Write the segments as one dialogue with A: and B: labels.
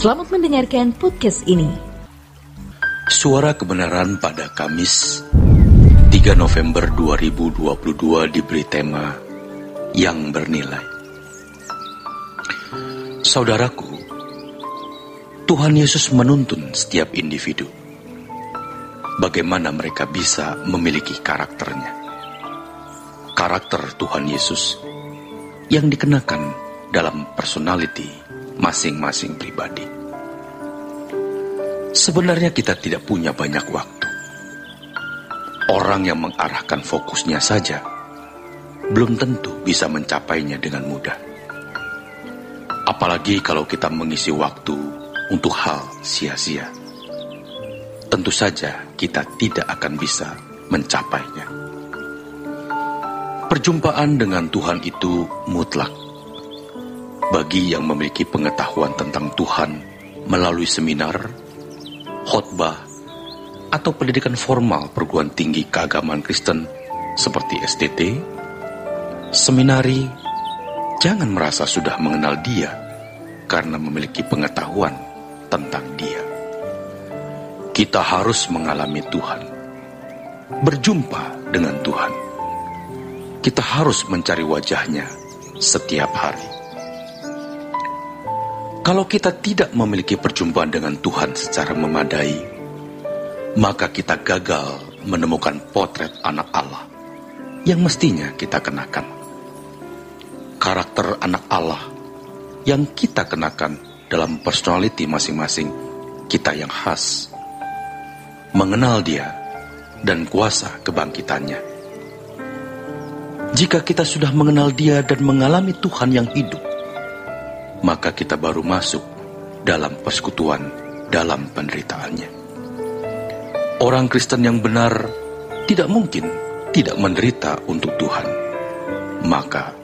A: Selamat mendengarkan podcast ini.
B: Suara Kebenaran pada Kamis 3 November 2022 diberi tema yang bernilai. Saudaraku, Tuhan Yesus menuntun setiap individu. Bagaimana mereka bisa memiliki karakternya. Karakter Tuhan Yesus yang dikenakan dalam personality masing-masing pribadi. Sebenarnya kita tidak punya banyak waktu. Orang yang mengarahkan fokusnya saja belum tentu bisa mencapainya dengan mudah. Apalagi kalau kita mengisi waktu untuk hal sia-sia. Tentu saja kita tidak akan bisa mencapainya. Perjumpaan dengan Tuhan itu mutlak. Bagi yang memiliki pengetahuan tentang Tuhan melalui seminar, khotbah, atau pendidikan formal perguruan tinggi keagamaan Kristen seperti STT, seminari, jangan merasa sudah mengenal Dia karena memiliki pengetahuan tentang Dia. Kita harus mengalami Tuhan, berjumpa dengan Tuhan. Kita harus mencari wajah-Nya setiap hari. Kalau kita tidak memiliki perjumpaan dengan Tuhan secara memadai, maka kita gagal menemukan potret anak Allah yang mestinya kita kenakan. Karakter anak Allah yang kita kenakan dalam personality masing-masing kita yang khas. Mengenal Dia dan kuasa kebangkitannya. Jika kita sudah mengenal Dia dan mengalami Tuhan yang hidup, maka kita baru masuk dalam persekutuan dalam penderitaannya. Orang Kristen yang benar tidak mungkin tidak menderita untuk Tuhan. Maka,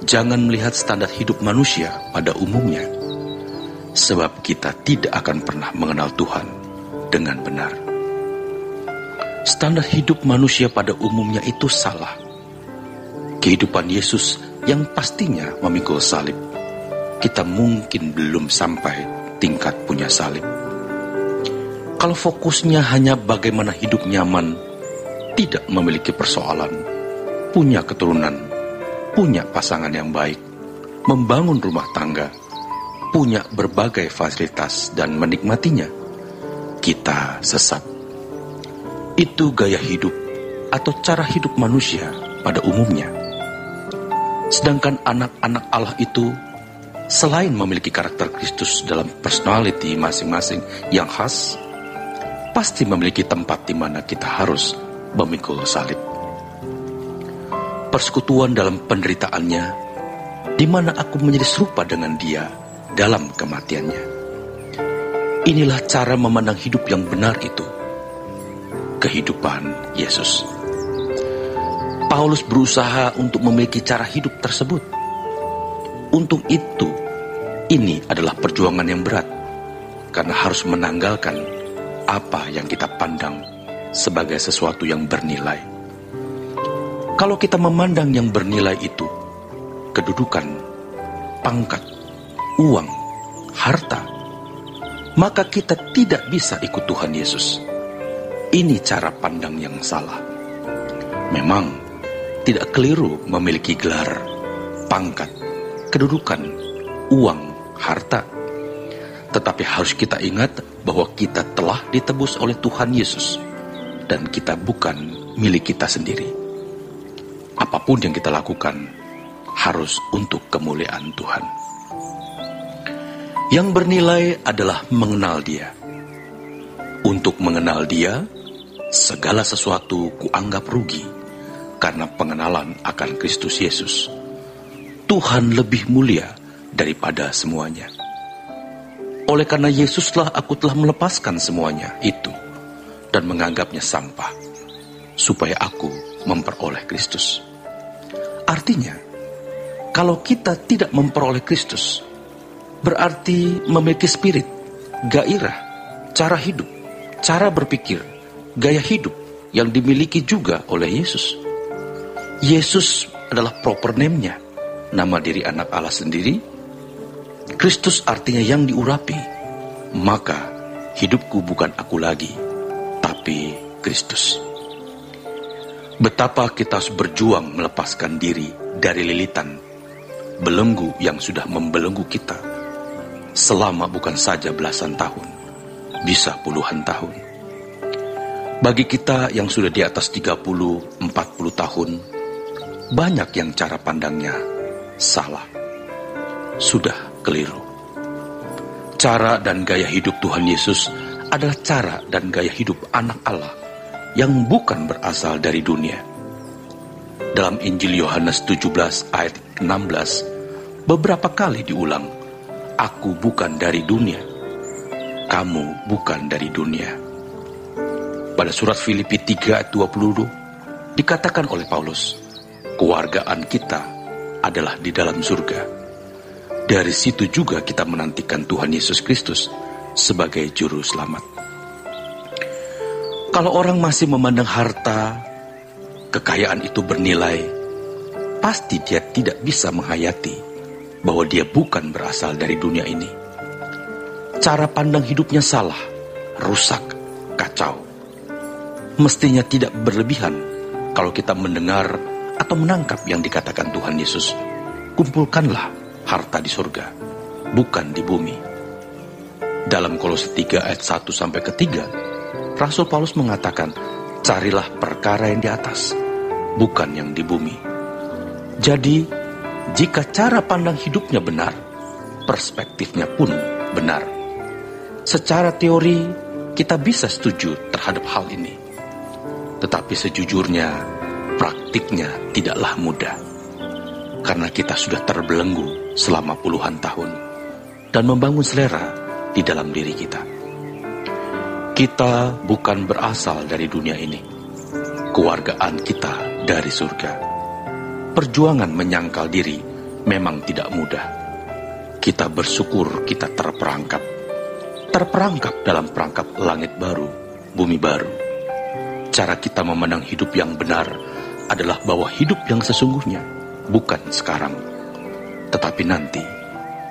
B: jangan melihat standar hidup manusia pada umumnya, sebab kita tidak akan pernah mengenal Tuhan dengan benar. Standar hidup manusia pada umumnya itu salah. Kehidupan Yesus yang pastinya memikul salib, kita mungkin belum sampai tingkat punya salib. Kalau fokusnya hanya bagaimana hidup nyaman, tidak memiliki persoalan, punya keturunan, punya pasangan yang baik, membangun rumah tangga, punya berbagai fasilitas dan menikmatinya, kita sesat. Itu gaya hidup atau cara hidup manusia pada umumnya. Sedangkan anak-anak Allah itu selain memiliki karakter Kristus dalam personality masing-masing yang khas, pasti memiliki tempat di mana kita harus memikul salib. Persekutuan dalam penderitaannya, di mana aku menjadi serupa dengan Dia dalam kematiannya. Inilah cara memandang hidup yang benar itu, kehidupan Yesus. Paulus berusaha untuk memiliki cara hidup tersebut. Untuk itu, ini adalah perjuangan yang berat, karena harus menanggalkan apa yang kita pandang sebagai sesuatu yang bernilai. Kalau kita memandang yang bernilai itu, kedudukan, pangkat, uang, harta, maka kita tidak bisa ikut Tuhan Yesus. Ini cara pandang yang salah. Memang tidak keliru memiliki gelar, pangkat, kedudukan, uang, harta. Tetapi harus kita ingat bahwa kita telah ditebus oleh Tuhan Yesus dan kita bukan milik kita sendiri. Apapun yang kita lakukan harus untuk kemuliaan Tuhan. Yang bernilai adalah mengenal Dia. Untuk mengenal Dia, segala sesuatu kuanggap rugi karena pengenalan akan Kristus Yesus. Tuhan lebih mulia daripada semuanya. Oleh karena Yesuslah aku telah melepaskan semuanya itu dan menganggapnya sampah, supaya aku memperoleh Kristus. Artinya, kalau kita tidak memperoleh Kristus, berarti memiliki spirit, gairah, cara hidup, cara berpikir, gaya hidup yang dimiliki juga oleh Yesus. Yesus adalah proper name-nya, nama diri anak Allah sendiri. Kristus artinya yang diurapi, maka hidupku bukan aku lagi, tapi Kristus. Betapa kita harus berjuang melepaskan diri dari lilitan, belenggu yang sudah membelenggu kita selama bukan saja belasan tahun, bisa puluhan tahun. Bagi kita yang sudah di atas 30-40 tahun, banyak yang cara pandangnya salah, sudah keliru. Cara dan gaya hidup Tuhan Yesus adalah cara dan gaya hidup anak Allah yang bukan berasal dari dunia. Dalam Injil Yohanes 17 ayat 16, beberapa kali diulang, "Aku bukan dari dunia, kamu bukan dari dunia." Pada surat Filipi 3 ayat 20 dikatakan oleh Paulus, kewargaan kita adalah di dalam surga. Dari situ juga kita menantikan Tuhan Yesus Kristus sebagai juru selamat. Kalau orang masih memandang harta, kekayaan itu bernilai, pasti dia tidak bisa menghayati bahwa dia bukan berasal dari dunia ini. Cara pandang hidupnya salah, rusak, kacau. Mestinya tidak berlebihan kalau kita mendengar atau menangkap yang dikatakan Tuhan Yesus. Kumpulkanlah harta di surga, bukan di bumi. Dalam Kolose 3 ayat 1-3, Rasul Paulus mengatakan, carilah perkara yang di atas, bukan yang di bumi. Jadi, jika cara pandang hidupnya benar, perspektifnya pun benar. Secara teori, kita bisa setuju terhadap hal ini. Tetapi sejujurnya, praktiknya tidaklah mudah. Karena kita sudah terbelenggu selama puluhan tahun dan membangun selera di dalam diri kita. Kita bukan berasal dari dunia ini. Kewargaan kita dari surga. Perjuangan menyangkal diri memang tidak mudah. Kita bersyukur kita terperangkap dalam perangkap langit baru, bumi baru. Cara kita memandang hidup yang benar adalah bahwa hidup yang sesungguhnya bukan sekarang, tetapi nanti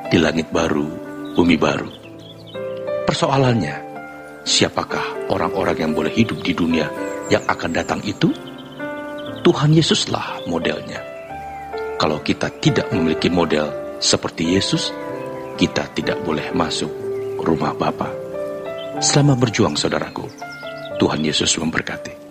B: di langit baru, bumi baru. Persoalannya, siapakah orang-orang yang boleh hidup di dunia yang akan datang itu? Tuhan Yesuslah modelnya. Kalau kita tidak memiliki model seperti Yesus, kita tidak boleh masuk rumah Bapa. Selamat berjuang saudaraku. Tuhan Yesus memberkati.